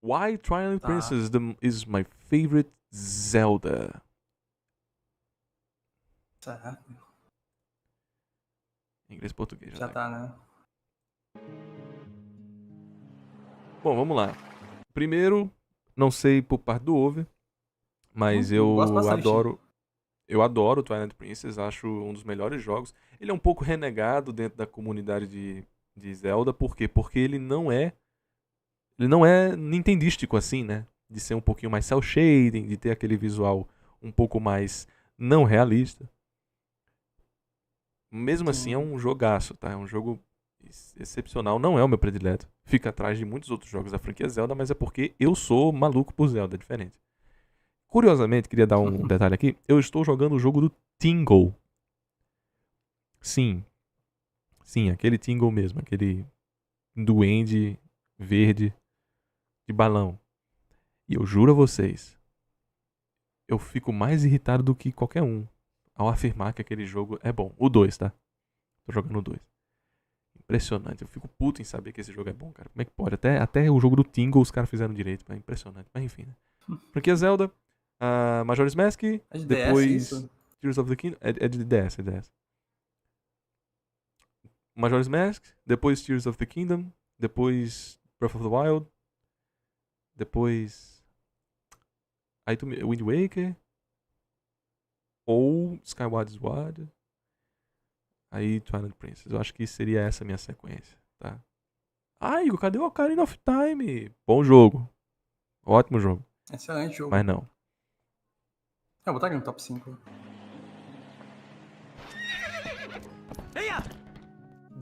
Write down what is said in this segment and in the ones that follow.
Why Twilight Tá. Princess is my favorite Zelda? Certo. Inglês e português, já Já tá aqui. tá, né? Bom, vamos lá. Primeiro, não sei por parte do Over, mas Gosto eu bastante. adoro. Eu adoro Twilight Princess, acho um dos melhores jogos. Ele é um pouco renegado dentro da comunidade de Zelda, por quê? Porque ele não é nintendístico assim, né? De ser um pouquinho mais cel shading, de ter aquele visual um pouco mais não realista. Mesmo assim é Sim. um jogaço, tá? É um jogo excepcional, não é o meu predileto. Fica atrás de muitos outros jogos da franquia Zelda, mas é porque eu sou maluco por Zelda, é diferente. Curiosamente, queria dar um detalhe aqui, eu estou jogando o jogo do Tingle. Sim, sim, aquele Tingle mesmo, aquele duende verde de balão. E eu juro a vocês, eu fico mais irritado do que qualquer um ao afirmar que aquele jogo é bom. O 2, tá? Tô jogando o 2. Impressionante. Eu fico puto em saber que esse jogo é bom, cara. Como é que pode? Até o jogo do Tingle os caras fizeram direito. É impressionante. Mas enfim, né? Franquia Zelda, Majora's Mask, É de DS depois isso? Tears of the Kingdom. É de DS, é DS. Majora's Mask, depois Tears of the Kingdom, depois Breath of the Wild, depois Wind Waker, ou Skyward Sword, aí Twilight Princess. Eu acho que seria essa a minha sequência, tá? Ah, Igor, cadê o Ocarina of Time? Bom jogo. Ótimo jogo. Excelente Mas jogo. não. Eu botaria no top 5.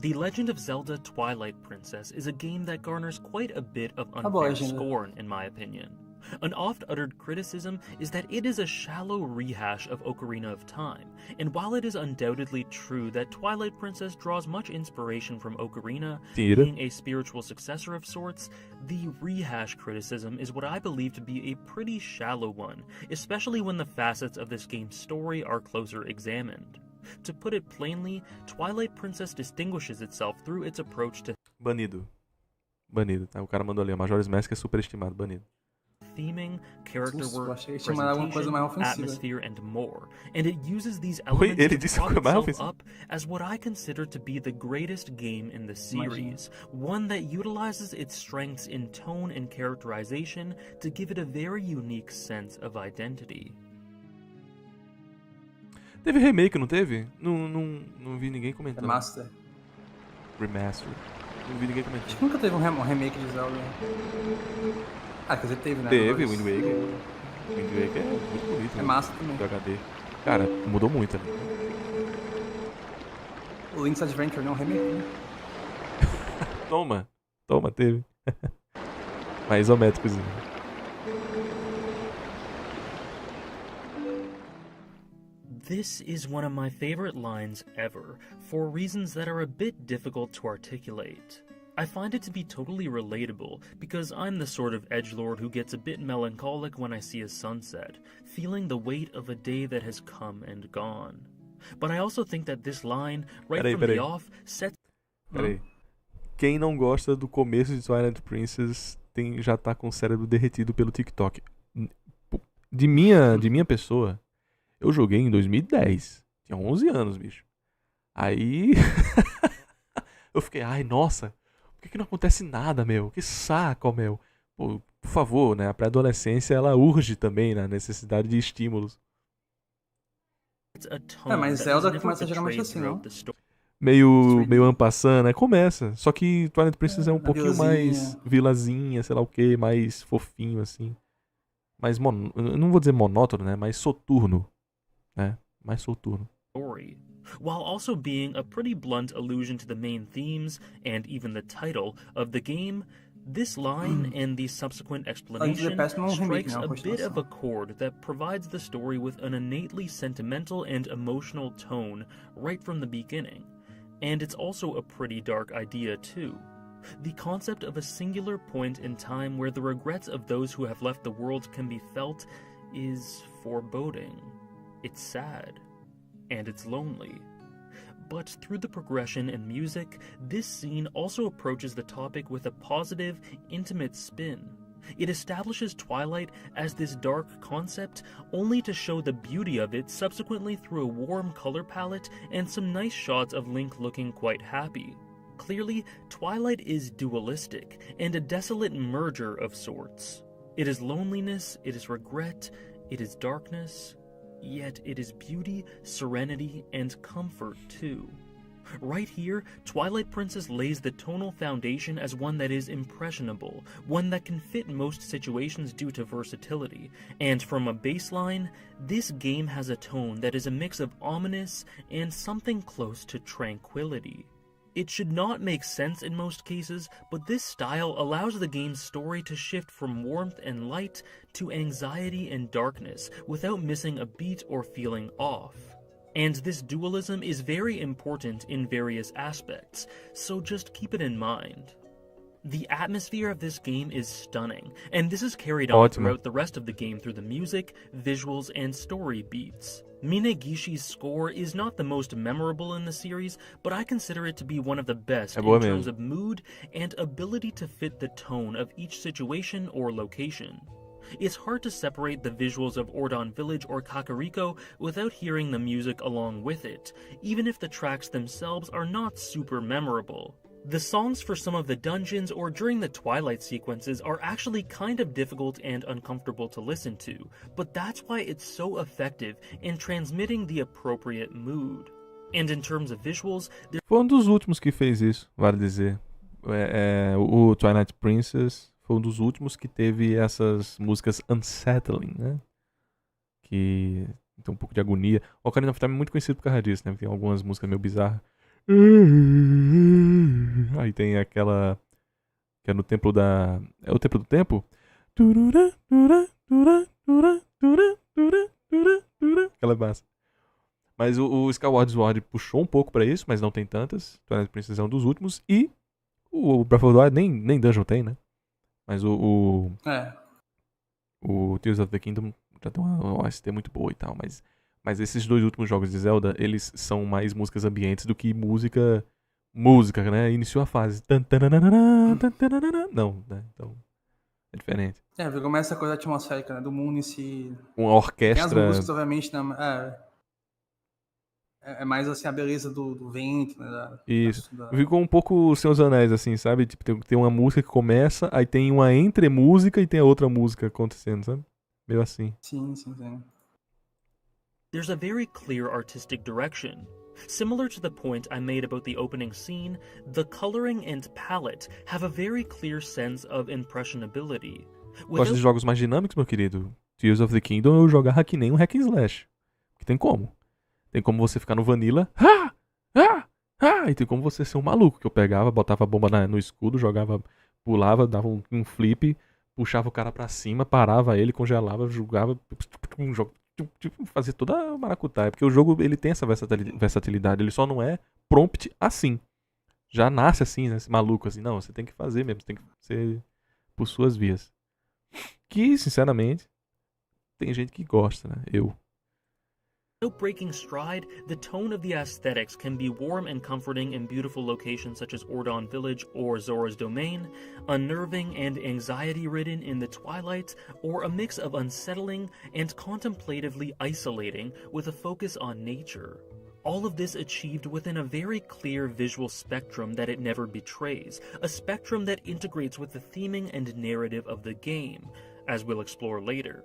The Legend of Zelda Twilight Princess is a game that garners quite a bit of Tá boa a unfair agenda. scorn, in my opinion. An oft-uttered criticism is that it is a shallow rehash of Ocarina of Time, and while it is undoubtedly true that Twilight Princess draws much inspiration from Ocarina, Tira. being a spiritual successor of sorts, the rehash criticism is what I believe to be a pretty shallow one, especially when the facets of this game's story are closer examined. To put it plainly, Twilight Princess distinguishes itself through its approach to Banido. Banido, tá? O cara mandou ali. A Majora's Mask é superestimado. Banido. theming, character Ufa, work, achei que tinha mandado alguma coisa presentation, mais ofensiva. atmosphere, and more. And it uses these Oi, elements ele to disse prop que foi mais itself ofensivo. up as what I consider to be the greatest game in the series. One that utilizes its strengths in tone and characterization to give it a very unique sense of identity. Teve remake, não teve? Não vi ninguém comentando. Remaster. Remaster. Não vi ninguém Acho comentando. que nunca teve um remake de Zelda. Ah, quer dizer, teve, né? Teve, Dois. Wind Waker. Wind Waker é muito bonito. É né? massa também. Do HD. Cara, mudou muito ali. O Link's Adventure não é um remake, né? Toma, teve. Mais isométricozinho. This is one of my favorite lines ever, for reasons that are a bit difficult to articulate. I find it to be totally relatable, because I'm the sort of edgelord who gets a bit melancholic when I see a sunset, feeling the weight of a day that has come and gone. But I also think that this line, right from the off, sets... Peraí. Quem não gosta do começo de Twilight Princess já tá com o cérebro derretido pelo TikTok. De minha pessoa, eu joguei em 2010. Tinha 11 anos, bicho. Aí eu fiquei, ai, nossa, por que não acontece nada, meu? Que saco, meu. Pô, por favor, né? A pré-adolescência, ela urge também na necessidade de estímulos. Mas Zelda começa geralmente assim, não? Meio ampassando, né? Começa. Só que Twilight Princess é um pouquinho mais vilazinha. vilazinha, sei lá o que, mais fofinho, assim. Mais não vou dizer monótono, né? Mais soturno. Né? Mais soturno. Story, while also being a pretty blunt allusion to the main themes and even the title of the game. This line and the subsequent explanation strikes a bit of a chord that provides the story with an innately sentimental and emotional tone right from the beginning. And it's also a pretty dark idea too. The concept of a singular point in time where the regrets of those who have left the world can be felt is foreboding. It's sad. And it's lonely. But through the progression and music, this scene also approaches the topic with a positive, intimate spin. It establishes Twilight as this dark concept, only to show the beauty of it subsequently through a warm color palette and some nice shots of Link looking quite happy. Clearly, Twilight is dualistic, and a desolate merger of sorts. It is loneliness, it is regret, it is darkness, yet it is beauty, serenity, and comfort too. Right here, Twilight Princess lays the tonal foundation as one that is impressionable, one that can fit most situations due to versatility, and from a baseline, this game has a tone that is a mix of ominous and something close to tranquility. It should not make sense in most cases, but this style allows the game's story to shift from warmth and light to anxiety and darkness without missing a beat or feeling off. And this dualism is very important in various aspects, so just keep it in mind. The atmosphere of this game is stunning, and this is carried on throughout the rest of the game through the music, visuals, and story beats. Minegishi's score is not the most memorable in the series, but I consider it to be one of the best in terms of mood and ability to fit the tone of each situation or location. It's hard to separate the visuals of Ordon Village or Kakariko without hearing the music along with it, even if the tracks themselves are not super memorable. The songs for some of the dungeons or during the Twilight sequences are actually kind of difficult and uncomfortable to listen to, but that's why it's so effective in transmitting the appropriate mood. And in terms of visuals, foi dos últimos que fez isso, vale dizer. O Twilight Princess foi dos últimos que teve essas músicas unsettling, né? Que tem um pouco de agonia. O Ocarina of Time é muito conhecido por causa disso, né? Tem algumas músicas meio bizarras. Aí tem aquela que é no templo da... É o templo do tempo? Aquela massa. Mas o Skyward Sword puxou um pouco pra isso, mas não tem tantas. Twilight Princess é um dos últimos. E o Breath of the Wild nem dungeon tem, né? Mas o Tears of the Kingdom já tem uma OST muito boa e tal, mas esses dois últimos jogos de Zelda, eles são mais músicas ambientes do que música, né? Iniciou a fase. Não, né? Então, é diferente. Começa a coisa atmosférica, né? Do mundo em si. Uma orquestra... Tem as músicas, obviamente, é mais assim a beleza do vento, né? Isso. Ficou um pouco Senhor dos Anéis, assim, sabe? Tipo, tem uma música que começa, aí tem uma entre-música e tem a outra música acontecendo, sabe? Meio assim. Sim. There's a very clear artistic direction. Similar to the point I made about the opening scene, the coloring and palette have a very clear sense of impressionability. Gosto de jogos mais dinâmicos, meu querido. Tears of the Kingdom eu jogava que nem um hack and slash. Que tem como. Tem como você ficar no vanilla. E tem como você ser um maluco. Que eu pegava, botava a bomba no escudo, jogava, pulava, dava um flip, puxava o cara pra cima, parava ele, congelava, jogava. Fazia toda a maracutaia. Porque o jogo ele tem essa versatilidade. Ele só não é prompt assim. Já nasce assim, né? Esse maluco assim. Não, você tem que fazer mesmo. Você tem que ser por suas vias. Que, sinceramente, tem gente que gosta, né? Eu. Without breaking stride, the tone of the aesthetics can be warm and comforting in beautiful locations such as Ordon Village or Zora's Domain, unnerving and anxiety-ridden in the Twilight, or a mix of unsettling and contemplatively isolating with a focus on nature. All of this achieved within a very clear visual spectrum that it never betrays, a spectrum that integrates with the theming and narrative of the game, as we'll explore later.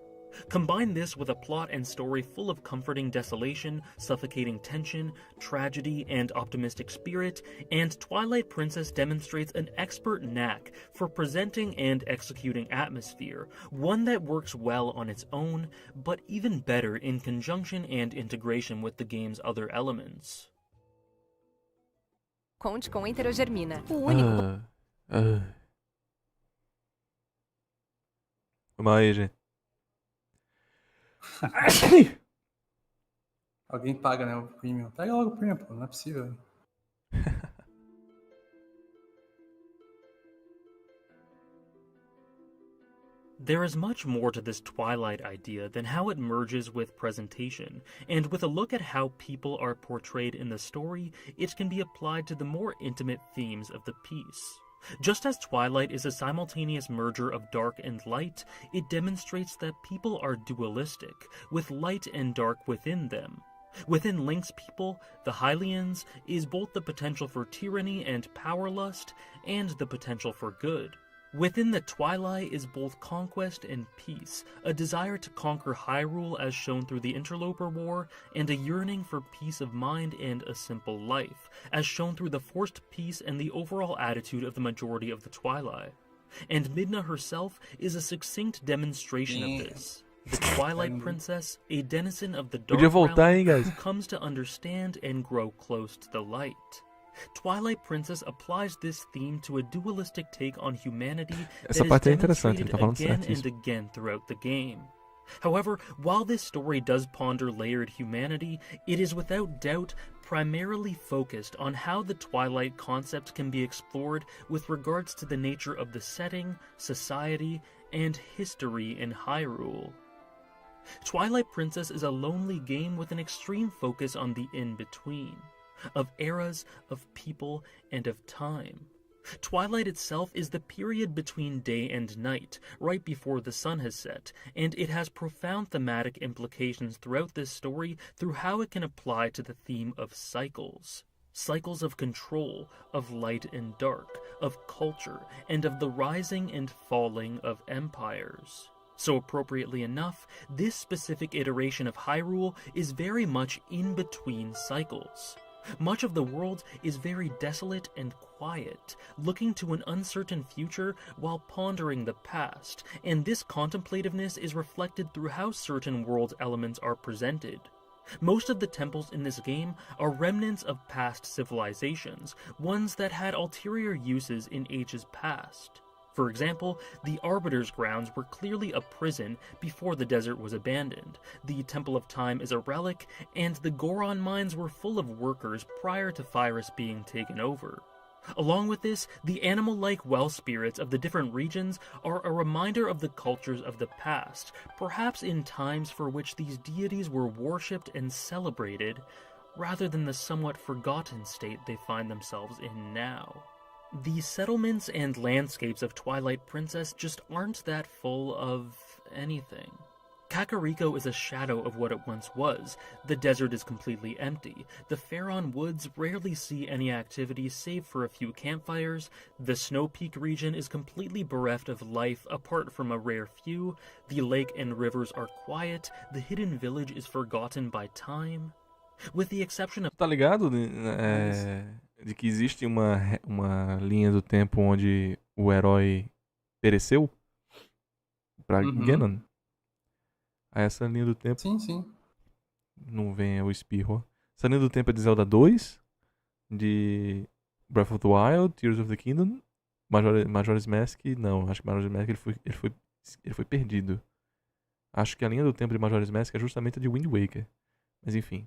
Combine this with a plot and story full of comforting desolation, suffocating tension, tragedy, and optimistic spirit, and Twilight Princess demonstrates an expert knack for presenting and executing atmosphere, one that works well on its own, but even better in conjunction and integration with the game's other elements. Conte com Enterogermina, o único... Vamos aí, gente. Alguém paga, né, o premium. Pega logo o premium, pô, não é possível. There is much more to this Twilight idea than how it merges with presentation, and with a look at how people are portrayed in the story, it can be applied to the more intimate themes of the piece. Just as Twilight is a simultaneous merger of dark and light, it demonstrates that people are dualistic, with light and dark within them. Within Link's people, the Hylians, is both the potential for tyranny and power lust, and the potential for good. Within the Twilight is both conquest and peace, a desire to conquer Hyrule as shown through the Interloper War, and a yearning for peace of mind and a simple life, as shown through the forced peace and the overall attitude of the majority of the Twilight. And Midna herself is a succinct demonstration of this. The Twilight Princess, a denizen of the Dark Realm, who comes to understand and grow close to the light. Twilight Princess applies this theme to a dualistic take on humanity that is demonstrated again and again throughout the game. However, while this story does ponder layered humanity, it is without doubt primarily focused on how the Twilight concept can be explored with regards to the nature of the setting, society, and history in Hyrule. Twilight Princess is a lonely game with an extreme focus on the in-between, of eras, of people, and of time. Twilight itself is the period between day and night, right before the sun has set, and it has profound thematic implications throughout this story through how it can apply to the theme of cycles. Cycles of control, of light and dark, of culture, and of the rising and falling of empires. So appropriately enough, this specific iteration of Hyrule is very much in between cycles. Much of the world is very desolate and quiet, looking to an uncertain future while pondering the past, and this contemplativeness is reflected through how certain world elements are presented. Most of the temples in this game are remnants of past civilizations, ones that had ulterior uses in ages past. For example, the Arbiter's grounds were clearly a prison before the desert was abandoned, the Temple of Time is a relic, and the Goron mines were full of workers prior to Pyrus being taken over. Along with this, the animal-like well spirits of the different regions are a reminder of the cultures of the past, perhaps in times for which these deities were worshipped and celebrated, rather than the somewhat forgotten state they find themselves in now. The settlements and landscapes of Twilight Princess just aren't that full of anything. Kakariko is a shadow of what it once was. The desert is completely empty. The Faron Woods rarely see any activity save for a few campfires. The Snow Peak region is completely bereft of life apart from a rare few. The lake and rivers are quiet. The hidden village is forgotten by time. With the exception of... Tá ligado? De que existe uma linha do tempo onde o herói pereceu pra Ganon. Essa linha do tempo... Sim. Não vem o espirro. Essa linha do tempo é de Zelda 2, de Breath of the Wild, Tears of the Kingdom, Majora's Mask... Não, acho que Majora's Mask ele foi perdido. Acho que a linha do tempo de Majora's Mask é justamente a de Wind Waker. Mas enfim...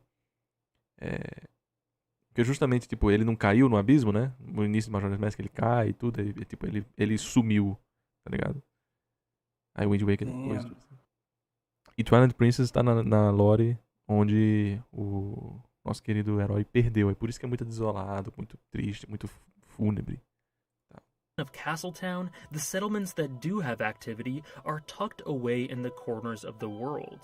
Porque justamente, tipo, ele não caiu no abismo, né? No início do Majora's Mask ele cai e tudo, ele sumiu, tá ligado? Aí o Wind Waker depois. E Twilight Princess tá na lore onde o nosso querido herói perdeu. É por isso que é muito desolado, muito triste, muito fúnebre. Of Castletown, the settlements that do have activity are tucked away in the corners of the world.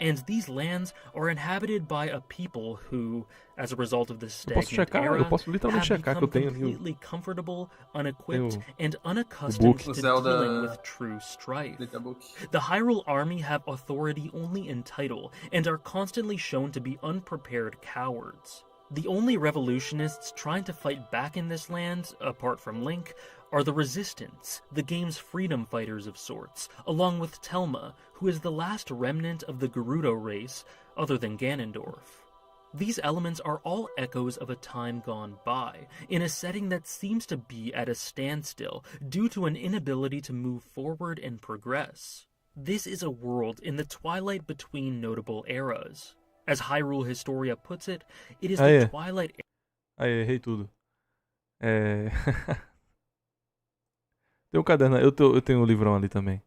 And these lands are inhabited by a people who, as a result of the stagnant era, have become completely comfortable, unequipped, and unaccustomed to dealing with true strife. The Hyrule army have authority only in title, and are constantly shown to be unprepared cowards. The only revolutionists trying to fight back in this land, apart from Link, are the Resistance, the game's freedom fighters of sorts, along with Telma, who is the last remnant of the Gerudo race, other than Ganondorf. These elements are all echoes of a time gone by, in a setting that seems to be at a standstill due to an inability to move forward and progress. This is a world in the twilight between notable eras. As Hyrule Historia puts it, it is the twilight era. Aí, errei tudo. Tem um caderno, eu tenho um livrão ali também.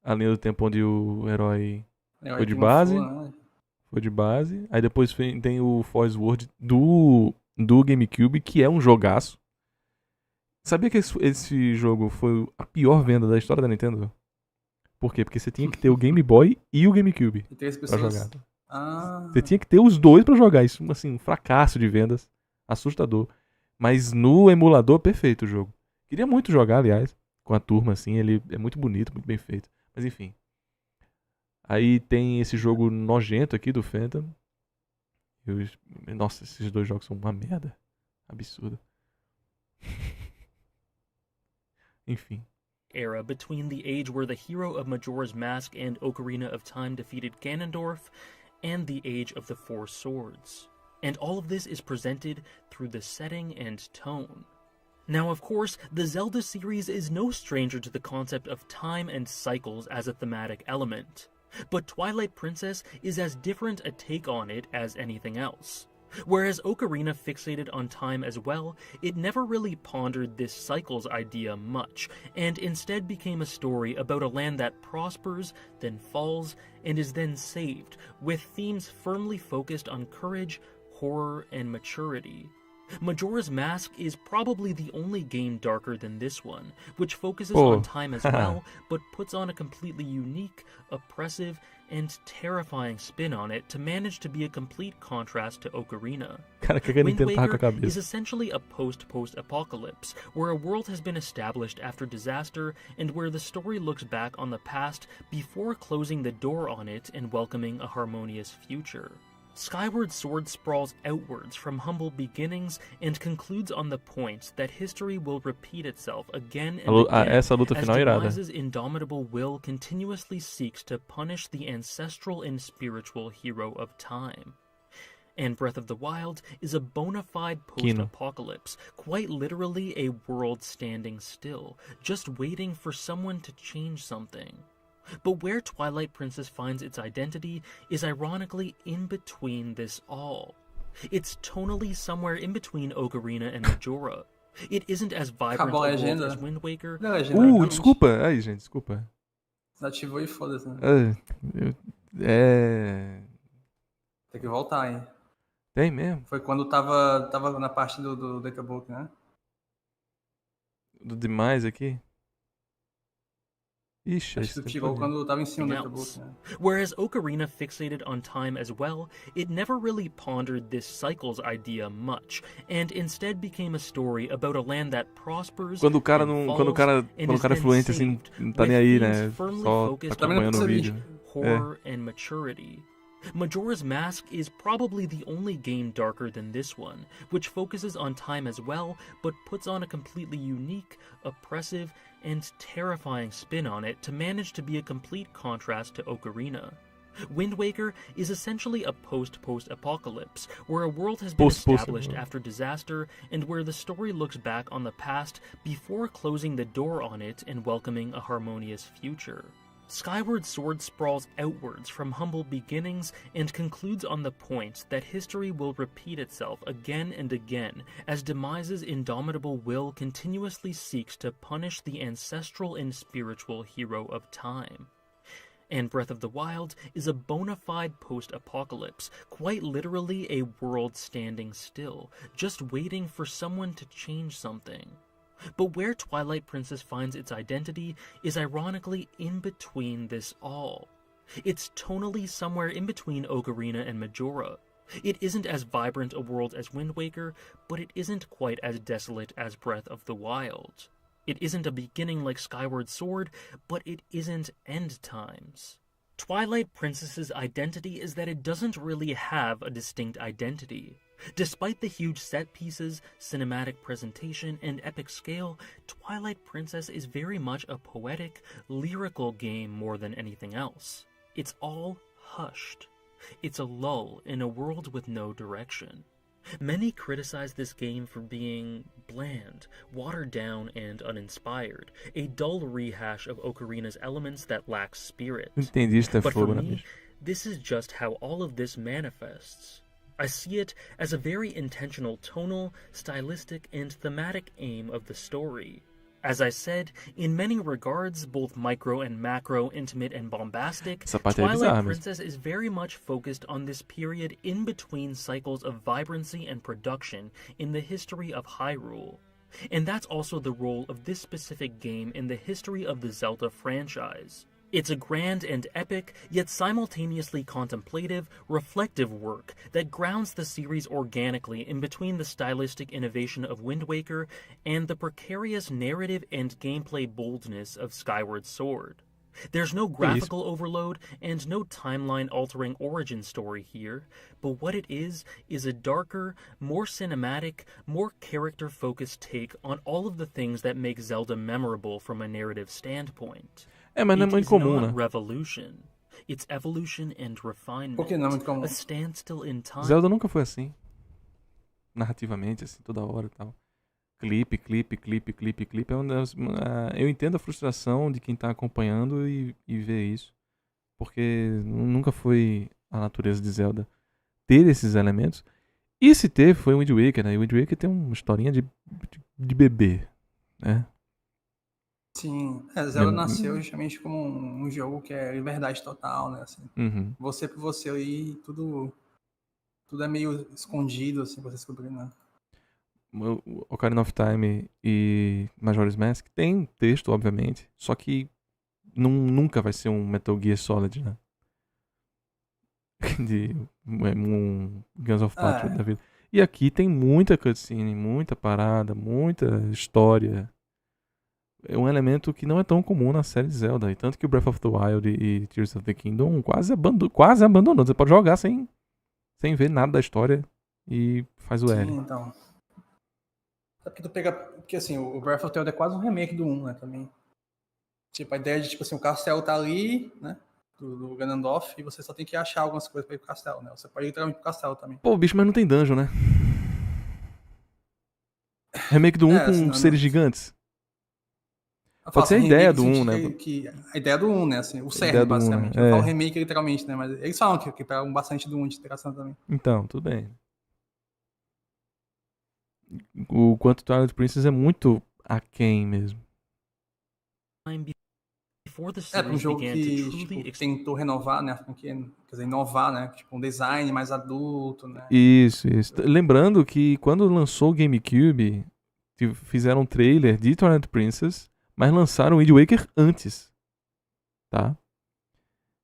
A linha do tempo onde o herói foi de base. Foi de base. Aí depois tem o Force World do GameCube, que é um jogaço. Sabia que esse jogo foi a pior venda da história da Nintendo? Por quê? Porque você tinha que ter o Game Boy e o GameCube E 3 pra pessoas. jogar. Ah. Você tinha que ter os dois pra jogar. Isso, assim, um fracasso de vendas. Assustador. Mas no emulador, perfeito o jogo. Queria muito jogar, aliás, com a turma, assim. Ele é muito bonito, muito bem feito. Mas enfim. Aí tem esse jogo nojento aqui do Phantom. Nossa, esses dois jogos são uma merda. Absurdo. Enfim. Era between the age where the hero of Majora's Mask and Ocarina of Time defeated Ganondorf and the age of the Four Swords. And all of this is presented through the setting and tone. Now, of course, the Zelda series is no stranger to the concept of time and cycles as a thematic element, but Twilight Princess is as different a take on it as anything else. Whereas Ocarina fixated on time as well, it never really pondered this cycles idea much, and instead became a story about a land that prospers, then falls, and is then saved, with themes firmly focused on courage, horror, and maturity. Majora's Mask is probably the only game darker than this one, which focuses on time as well, but puts on a completely unique, oppressive, and terrifying spin on it to manage to be a complete contrast to Ocarina. Wind Waker is essentially a post-apocalypse, where a world has been established after disaster and where the story looks back on the past before closing the door on it and welcoming a harmonious future. Skyward Sword sprawls outwards from humble beginnings and concludes on the point that history will repeat itself again and again as Demise's indomitable will continuously seeks to punish the ancestral and spiritual hero of time. And Breath of the Wild is a bona fide post-apocalypse, quite literally a world standing still, just waiting for someone to change something. But where Twilight Princess finds its identity is ironically in between this all. It's tonally somewhere in between Ocarina and Majora. It isn't as vibrant a world as Wind Waker. Desculpa. Aí, gente, desculpa. Desativou e foda-se, né? Tem que voltar, hein? Tem mesmo? Foi quando tava na parte do Decabook, né? Do demais aqui? Acho que tirou quando tava em cima do Decabook, né? Whereas Ocarina fixated on time as well, it never really pondered this cycles idea much, and instead became a story about a land that prospers. Quando o cara é fluente assim, não tá nem aí, né? Só tá acompanhando o vídeo. Horror and maturity. Majora's Mask is probably the only game darker than this one, which focuses on time as well, but puts on a completely unique, oppressive, and terrifying spin on it to manage to be a complete contrast to Ocarina. Wind Waker is essentially a post-apocalypse, where a world has been established after disaster and where the story looks back on the past before closing the door on it and welcoming a harmonious future. Skyward Sword sprawls outwards from humble beginnings and concludes on the point that history will repeat itself again and again as Demise's indomitable will continuously seeks to punish the ancestral and spiritual hero of time. And Breath of the Wild is a bona fide post-apocalypse, quite literally a world standing still, just waiting for someone to change something. But where Twilight Princess finds its identity is ironically in between this all. It's tonally somewhere in between Ocarina and Majora. It isn't as vibrant a world as Wind Waker, but it isn't quite as desolate as Breath of the Wild. It isn't a beginning like Skyward Sword, but it isn't end times. Twilight Princess's identity is that it doesn't really have a distinct identity. Despite the huge set pieces, cinematic presentation, and epic scale, Twilight Princess is very much a poetic, lyrical game more than anything else. It's all hushed. It's a lull in a world with no direction. Many criticize this game for being bland, watered down, and uninspired, a dull rehash of Ocarina's elements that lacks spirit. But for me, this is just how all of this manifests. I see it as a very intentional tonal, stylistic, and thematic aim of the story. As I said, in many regards, both micro and macro, intimate and bombastic, Twilight Princess is very much focused on this period in between cycles of vibrancy and production in the history of Hyrule. And that's also the role of this specific game in the history of the Zelda franchise. It's a grand and epic, yet simultaneously contemplative, reflective work that grounds the series organically in between the stylistic innovation of Wind Waker and the precarious narrative and gameplay boldness of Skyward Sword. There's no graphical overload and no timeline-altering origin story here, but what it is a darker, more cinematic, more character-focused take on all of the things that make Zelda memorable from a narrative standpoint. Mas não é muito comum, né? Revolution. It's evolution and refinement. Por que não é muito comum? A standstill in time. Zelda nunca foi assim. Narrativamente, assim, toda hora e tal. Clipe. Eu entendo a frustração de quem tá acompanhando e vê isso. Porque nunca foi a natureza de Zelda ter esses elementos. E se teve, foi o Wind Waker, né? E o Wind Waker tem uma historinha de bebê, né? Sim, Zelda nasceu justamente como um jogo que é liberdade total, né? Assim, você por você e tudo é meio escondido, assim, pra você descobrir, né? O Ocarina of Time e Majora's Mask tem texto, obviamente, só que nunca vai ser um Metal Gear Solid, né? De um Guns of Patriot da vida. E aqui tem muita cutscene, muita parada, muita história. É um elemento que não é tão comum na série de Zelda. E tanto que o Breath of the Wild e Tears of the Kingdom quase abandonou. Você pode jogar sem ver nada da história e faz o L. Sim, então. É porque tu pega... Porque assim, o Breath of the Wild é quase um remake do 1, né, também. Tipo, a ideia de, tipo assim, o castelo tá ali, né, do Ganondorf, e você só tem que achar algumas coisas pra ir pro castelo, né. Você pode ir literalmente pro castelo também. Pô, bicho, mas não tem dungeon, né? Remake do 1 com assim, seres gigantes. Pode ser a ideia do 1, né? A ideia do 1, né? Assim, o CERN, basicamente. Né? Eu falo remake literalmente, né? Mas eles falam que pegam bastante do 1 de interação também. Então, tudo bem. O quanto Twilight Princess é muito aquém mesmo. Um jogo que tipo, tentou renovar, né? Quer dizer, inovar, né? Tipo, um design mais adulto, né? Isso. Lembrando que quando lançou o GameCube, fizeram um trailer de Twilight Princess, mas lançaram o Wind Waker antes, tá?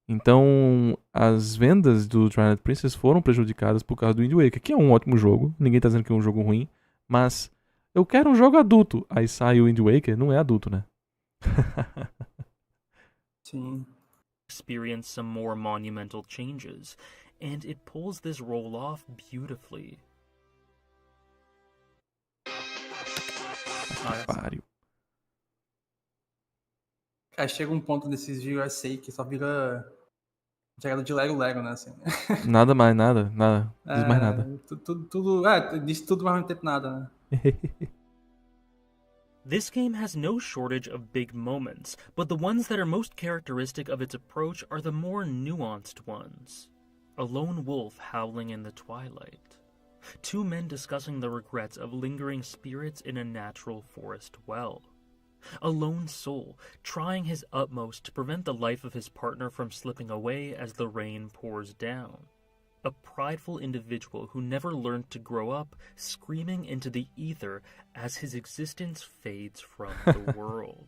Então, as vendas do Twilight Princess foram prejudicadas por causa do Wind Waker, que é um ótimo jogo, ninguém tá dizendo que é um jogo ruim, mas eu quero um jogo adulto. Aí sai o Wind Waker, não é adulto, né? Sim. Experience some more monumental changes, and it pulls this role off beautifully. Páreo. Cara, chega um ponto desses de USA que só vira jogada de Lego, né, assim. Nada mais, nada. Diz mais nada. Diz tudo, mas não tem nada, né? This game has no shortage of big moments, but the ones that are most characteristic of its approach are the more nuanced ones. A lone wolf howling in the twilight. Two men discussing the regrets of lingering spirits in a natural forest well. A lone soul trying his utmost to prevent the life of his partner from slipping away as the rain pours down. A prideful individual who never learned to grow up, screaming into the ether as his existence fades from the world.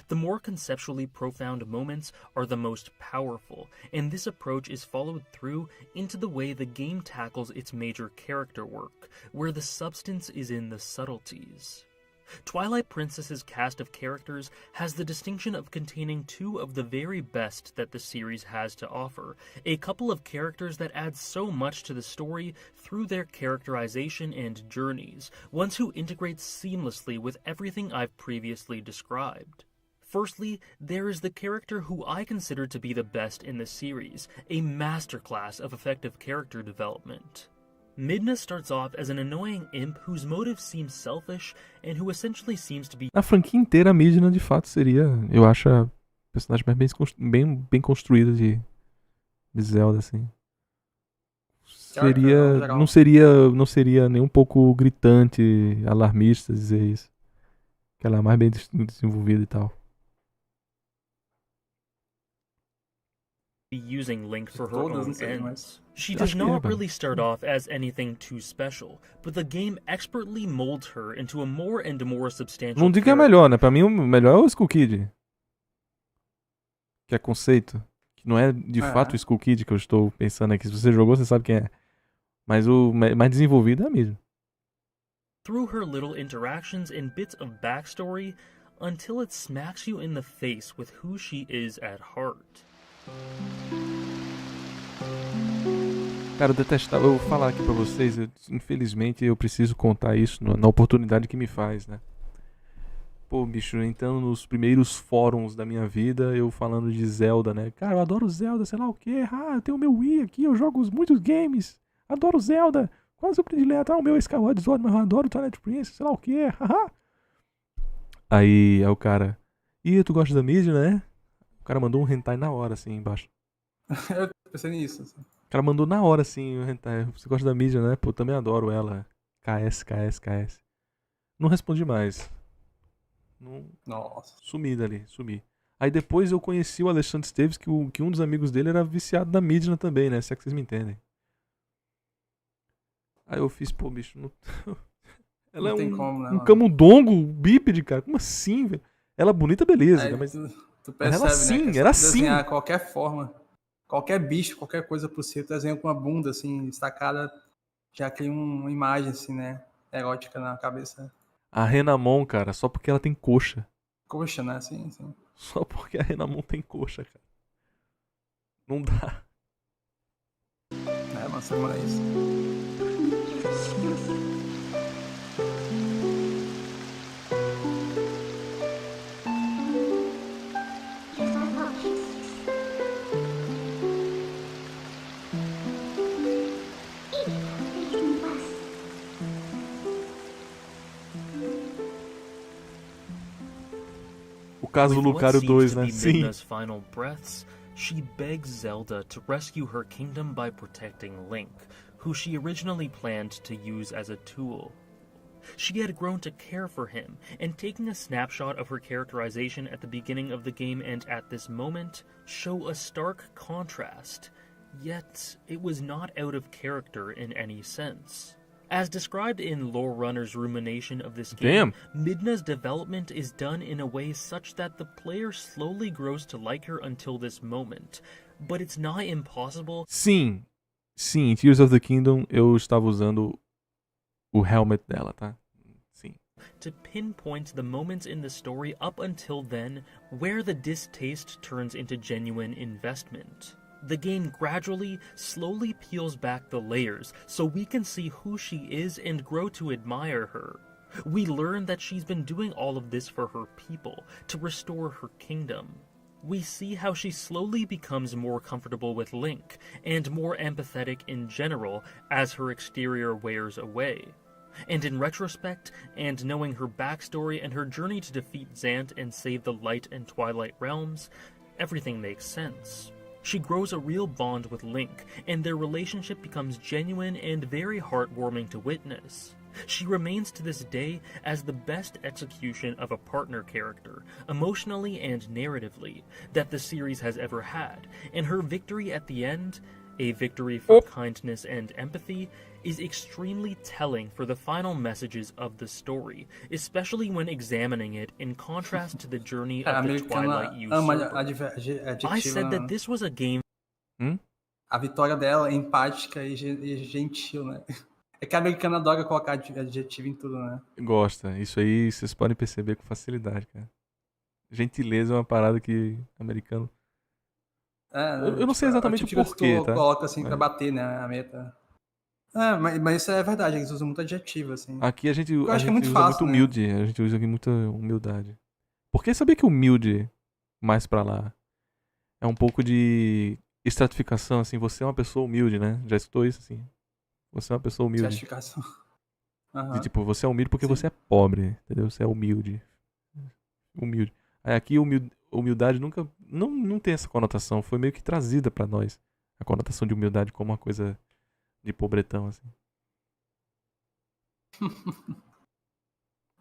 The more conceptually profound moments are the most powerful, and this approach is followed through into the way the game tackles its major character work, where the substance is in the subtleties. Twilight Princess's cast of characters has the distinction of containing two of the very best that the series has to offer, a couple of characters that add so much to the story through their characterization and journeys, ones who integrate seamlessly with everything I've previously described. Firstly, there is the character who I consider to be the best in the series, a masterclass of effective character development. Midna starts off as an annoying imp whose motives seem selfish and who essentially seems to be... A franquia inteira, a Midna, de fato, seria... Eu acho a personagem bem construída de Zelda, assim. Não seria nem um pouco gritante, alarmista dizer isso. Que ela é mais bem desenvolvida e tal. using Link for her own ends. She does not really start off as anything too special, but the game expertly molds her into a more and more substantial. Não diga que é melhor, né? Pra mim o melhor é o Skull Kid. Que é conceito. Que não é de fato o Skull Kid que eu estou pensando aqui. Se você jogou, você sabe quem é. Mas o mais desenvolvido é mesmo. Through her little interactions and bits of backstory, until it smacks you in the face with who she is at heart. Cara, eu detestava. Eu vou falar aqui pra vocês. Infelizmente eu preciso contar isso na oportunidade que me faz, né? Pô, bicho, entrando nos primeiros fóruns da minha vida, eu falando de Zelda, né? Cara, eu adoro Zelda, sei lá o quê. Ah, eu tenho o meu Wii aqui, eu jogo muitos games. Adoro Zelda. Qual é o seu predileto? Ah, o meu é Skyward Sword, mas eu adoro Twilight Princess, sei lá o quê. Haha. Aí o cara... Ih, tu gosta da mídia, né? O cara mandou um hentai na hora, assim, embaixo. Eu pensei nisso. Assim. O cara mandou na hora, assim, o hentai. Você gosta da mídia, né? Pô, também adoro ela. KS. Não respondi mais. Não... Nossa. Sumi dali. Aí depois eu conheci o Alexandre Esteves, que um dos amigos dele era viciado na Midna também, né? Se é que vocês me entendem. Aí eu fiz, pô, bicho, não... Ela não é tem como, né, um camundongo bípede, cara. Como assim, velho? Ela é bonita, beleza, aí, né? Mas tu percebe, ela sim, né? era assim. Desenhar qualquer forma, qualquer bicho, qualquer coisa possível, desenha com uma bunda, assim, destacada, já cria uma imagem, assim, né? Erótica na cabeça. A Renamon, cara, só porque ela tem coxa. Coxa, né? Sim. Só porque a Renamon tem coxa, cara. Não dá. É, mas semana é isso. O caso do Lucario 2, né? Sim. Final breaths, she begs Zelda to rescue her kingdom by protecting Link, who she originally planned to use as a tool. She had grown to care for him, and taking a snapshot of her characterization at the beginning of the game and at this moment show a stark contrast, yet it was not out of character in any sense. As described in Lore Runner's rumination of this game, Midna's development is done in a way such that the player slowly grows to like her until this moment, but it's not impossible. Sim, em Tears of the Kingdom eu estava usando o helmet dela, tá? Sim. To pinpoint the moments in the story up until then where the distaste turns into genuine investment. The game gradually, slowly peels back the layers so we can see who she is and grow to admire her. We learn that she's been doing all of this for her people, to restore her kingdom. We see how she slowly becomes more comfortable with Link, and more empathetic in general as her exterior wears away. And in retrospect, and knowing her backstory and her journey to defeat Zant and save the Light and Twilight realms, everything makes sense. She grows a real bond with Link, and their relationship becomes genuine and very heartwarming to witness. She remains to this day as the best execution of a partner character, emotionally and narratively, that the series has ever had, and her victory at the end, a victory for kindness and empathy, is extremely telling for the final messages of the story, especially when examining it in contrast to the journey of the Twilight Usurper. I said that this was a game... A vitória dela é empática e gentil, né? É que a americana adora colocar adjetivo em tudo, né? Gosta. Isso aí vocês podem perceber com facilidade, cara. Gentileza é uma parada que americano... eu não sei exatamente o porquê, tá? Coloca assim pra bater, né, a meta. Mas isso é verdade, eles usam muito adjetivo, assim. Aqui a gente usa muito humilde, né? A gente usa aqui muita humildade. Porque sabia que humilde, mais pra lá, é um pouco de estratificação, assim, você é uma pessoa humilde, né? Já escutou isso, assim? Você é uma pessoa humilde. Estratificação. De, tipo, você é humilde porque você é pobre, entendeu? Você é humilde. Aí aqui humildade nunca... Não tem essa conotação, foi meio que trazida pra nós. A conotação de humildade como uma coisa... de pobretão, assim.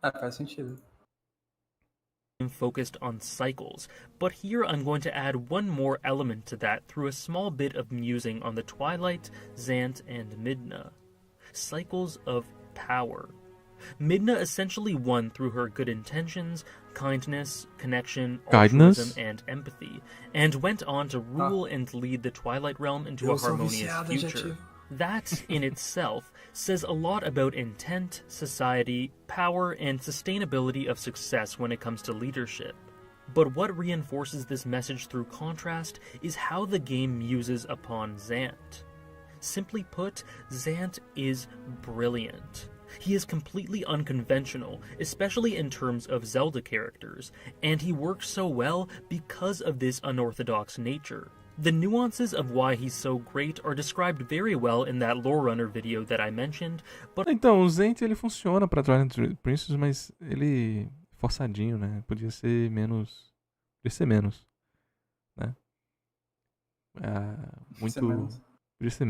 Faz sentido. focused on cycles, but here I'm going to add one more element to that through a small bit of musing on the Twilight, Zant, and Midna. Cycles of power. Midna essentially won through her good intentions, kindness, connection, altruism, and empathy, and went on to rule and lead the Twilight Realm into a harmonious future. That, in itself, says a lot about intent, society, power, and sustainability of success when it comes to leadership. But what reinforces this message through contrast is how the game muses upon Zant. Simply put, Zant is brilliant. He is completely unconventional, especially in terms of Zelda characters, and he works so well because of this unorthodox nature. The nuances of why he's so great are described very well in that Lore Runner video that I mentioned, but... Então, o Zant, ele funciona pra Twilight Princess, mas ele é forçadinho, né? Podia ser menos, né? Muito... Podia ser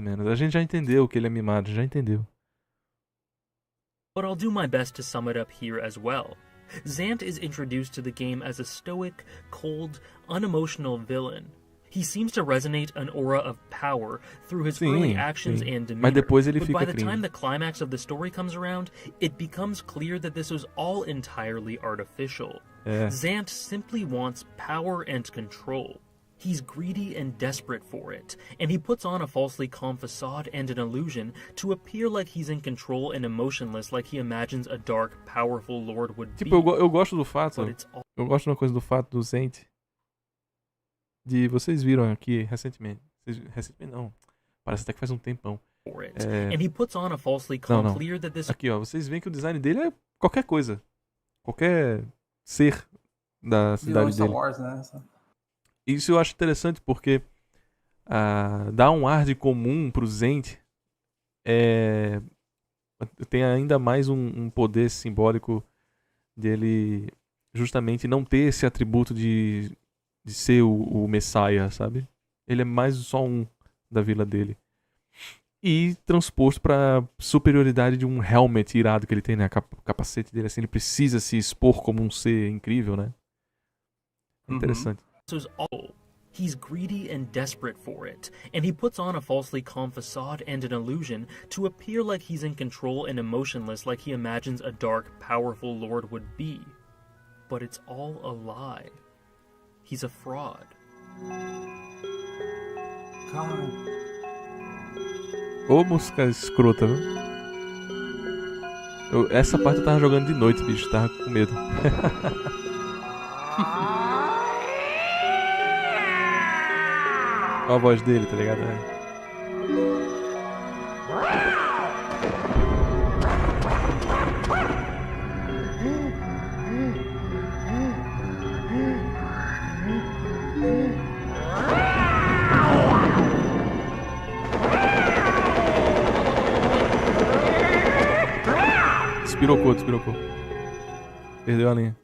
menos. A gente já entendeu que ele é mimado, já entendeu. But I'll do my best to sum it up here as well. Zant is introduced to the game as a stoic, cold, unemotional villain. He seems to resonate an aura of power through his early actions and demeanor, mas depois ele but fica by the time the climax of the story comes around, it becomes clear that this was all entirely artificial. Zant simply wants power and control. He's greedy and desperate for it, and he puts on a falsely calm facade and an illusion to appear like he's in control and emotionless like he imagines a dark, powerful lord would be. Tipo, eu gosto do fato, eu gosto de uma coisa do fato do Zant, vocês viram aqui recentemente, recentemente não, parece até que faz um tempão. And he puts on a falsely calm clear that this... Aqui, ó, vocês veem que o design dele é qualquer coisa, qualquer ser da cidade dele. Wars, né? Isso eu acho interessante porque dá um ar de comum pro Zant, tem ainda mais um poder simbólico dele justamente não ter esse atributo de ser o Messiah, sabe? Ele é mais só um da vila dele. E transposto pra superioridade de um helmet irado que ele tem, né? O capacete dele, assim, ele precisa se expor como um ser incrível, né? Interessante. He's greedy and desperate for it, and he puts on a falsely calm facade and an illusion to appear like he's in control and emotionless like he imagines a dark, powerful lord would be. But it's all a lie. He's a fraud. Ô música escrota, viu? Essa parte eu tava jogando de noite, bicho, tava com medo. Olha a voz dele, tá ligado? Despirocou. Perdeu a linha.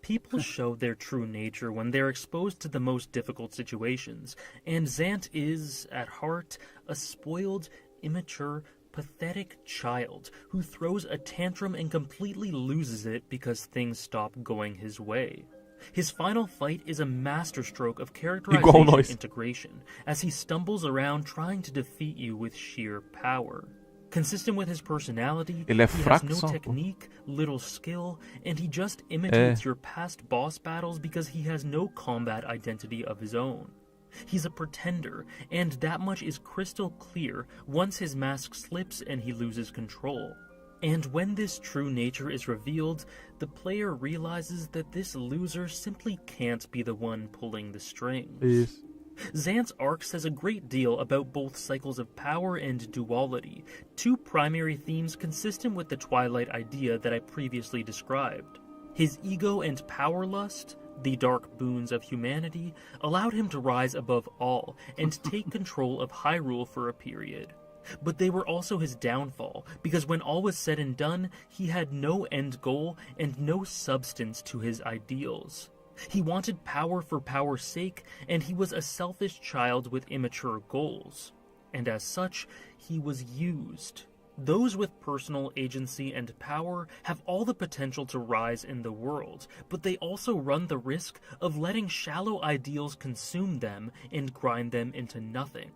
People show their true nature when they're exposed to the most difficult situations, and Zant is, at heart, a spoiled, immature, pathetic child who throws a tantrum and completely loses it because things stop going his way. His final fight is a masterstroke of characterization and integration, as he stumbles around trying to defeat you with sheer power. Consistent with his personality, he has no technique, little skill, and he just imitates your past boss battles because he has no combat identity of his own. He's a pretender, and that much is crystal clear once his mask slips and he loses control. And when this true nature is revealed, the player realizes that this loser simply can't be the one pulling the strings. Zant's arc says a great deal about both cycles of power and duality, two primary themes consistent with the Twilight idea that I previously described. His ego and power lust, the dark boons of humanity, allowed him to rise above all and take control of Hyrule for a period. But they were also his downfall, because when all was said and done, he had no end goal and no substance to his ideals. He wanted power for power's sake, and he was a selfish child with immature goals. And as such, he was used. Those with personal agency and power have all the potential to rise in the world, but they also run the risk of letting shallow ideals consume them and grind them into nothing.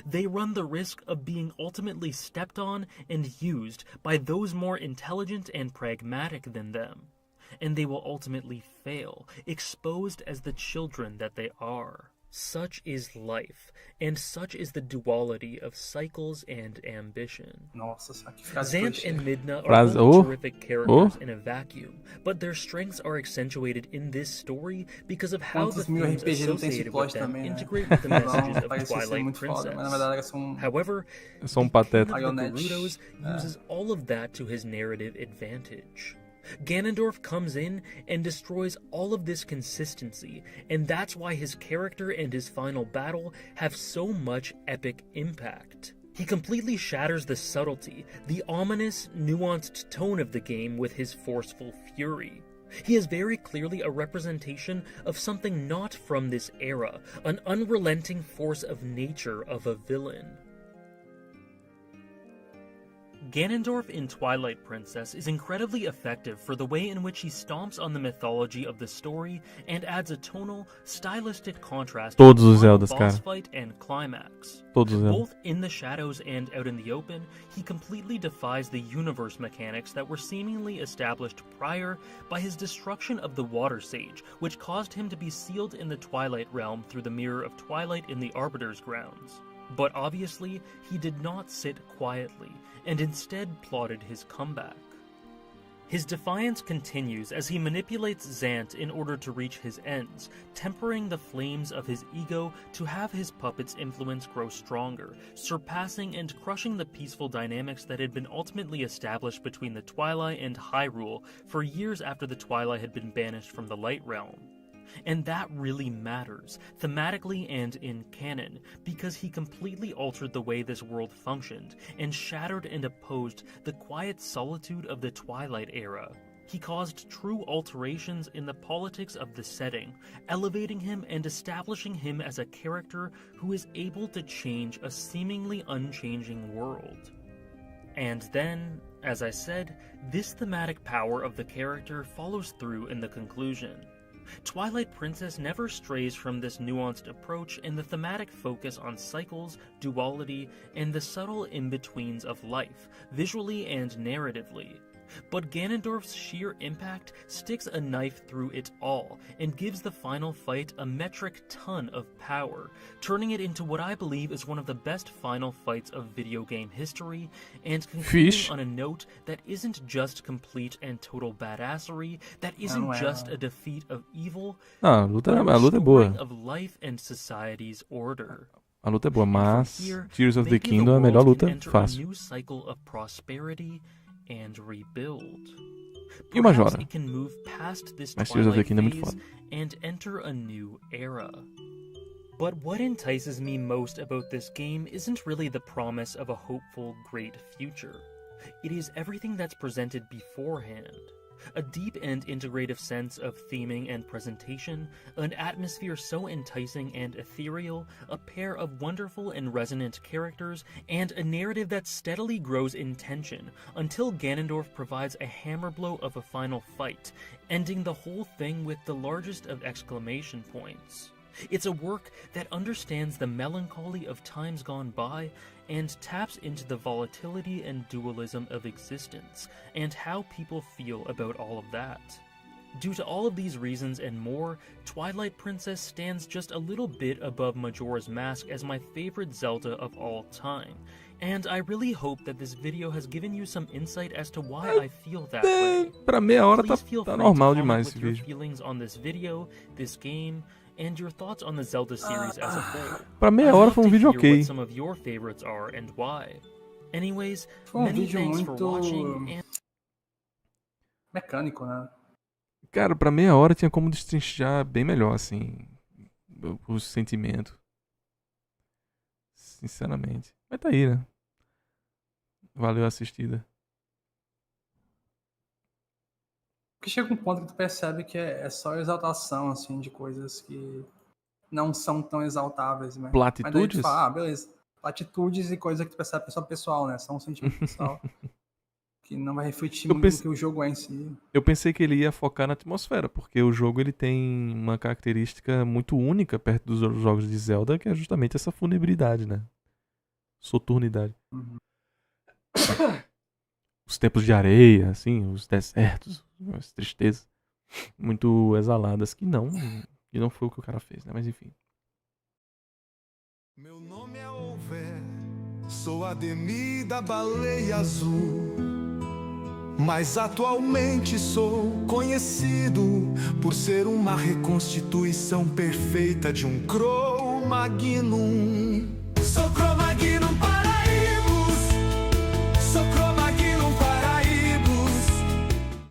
They run the risk of being ultimately stepped on and used by those more intelligent and pragmatic than them, and they will ultimately fail, exposed as the children that they are. Such is life, and such is the duality of cycles and ambition. Zant and Midna are both terrific characters in a vacuum, but their strengths are accentuated in this story because of how the themes associated with them integrate with the messages of Twilight Princess. However, the King of the Gerudos uses all of that to his narrative advantage. Ganondorf comes in and destroys all of this consistency, and that's why his character and his final battle have so much epic impact. He completely shatters the subtlety, the ominous, nuanced tone of the game with his forceful fury. He is very clearly a representation of something not from this era, an unrelenting force of nature of a villain. Ganondorf in Twilight Princess is incredibly effective for the way in which he stomps on the mythology of the story and adds a tonal, stylistic contrast to the boss fight and climax. Both in the shadows and out in the open, he completely defies the universe mechanics that were seemingly established prior by his destruction of the Water Sage, which caused him to be sealed in the Twilight Realm through the Mirror of Twilight in the Arbiter's grounds. But obviously, he did not sit quietly, and instead plotted his comeback. His defiance continues as he manipulates Zant in order to reach his ends, tempering the flames of his ego to have his puppet's influence grow stronger, surpassing and crushing the peaceful dynamics that had been ultimately established between the Twilight and Hyrule for years after the Twilight had been banished from the Light Realm. And that really matters, thematically and in canon, because he completely altered the way this world functioned, and shattered and opposed the quiet solitude of the Twilight era. He caused true alterations in the politics of the setting, elevating him and establishing him as a character who is able to change a seemingly unchanging world. And then, as I said, this thematic power of the character follows through in the conclusion. Twilight Princess never strays from this nuanced approach and the thematic focus on cycles, duality, and the subtle in-betweens of life, visually and narratively. But Ganondorf's sheer impact sticks a knife through it all, and gives the final fight a metric ton of power, turning it into what I believe is one of the best final fights of video game history, and concluding on a note that isn't just complete and total badassery, that isn't just a defeat of evil, a luta é boa. Of life and society's order. A luta é boa, mas Tears of the Kingdom é a melhor luta, fácil. New cycle of prosperity and rebuild. E o Majora? It can move past this Mas Tears of the Kingdom é muito phase foda. And enter a new era. But what entices me most about this game isn't really the promise of a hopeful, great future. It is everything that's presented beforehand. A deep and integrative sense of theming and presentation, an atmosphere so enticing and ethereal, a pair of wonderful and resonant characters, and a narrative that steadily grows in tension until Ganondorf provides a hammer blow of a final fight, ending the whole thing with the largest of exclamation points. It's a work that understands the melancholy of times gone by and taps into the volatility and dualism of existence, and how people feel about all of that. Due to all of these reasons and more, Twilight Princess stands just a little bit above Majora's Mask as my favorite Zelda of all time, and I really hope that this video has given you some insight as to why I feel that way. Pra meia hora tá normal demais esse vídeo. vídeo. Feelings on this video, this game, and your thoughts on the Zelda series as a whole. Pra meia hora foi vídeo ok. What some of your favorites are and why. Anyways, many thanks for watching and... mecânico, né? Cara, pra meia hora tinha como destrinchar bem melhor, assim, o sentimento. Sinceramente. Mas tá aí, né? Valeu a assistida. Porque chega um ponto que tu percebe que é só exaltação, assim, de coisas que não são tão exaltáveis, né? Platitudes? Mas daí tu fala, beleza. atitudes e coisas que tu percebe pessoal, né? São um sentimento pessoal. Que não vai refletir muito no que o jogo é em si. Eu pensei que ele ia focar na atmosfera, porque o jogo ele tem uma característica muito única perto dos jogos de Zelda, que é justamente essa funebridade, né? Soturnidade. Uhum. Os tempos de areia, assim, os desertos, as tristezas muito exaladas, que não foi o que o cara fez, né? Mas enfim. Meu nome é Over, sou Ademir da Baleia Azul, mas atualmente sou conhecido por ser uma reconstituição perfeita de um Cro-Magnum.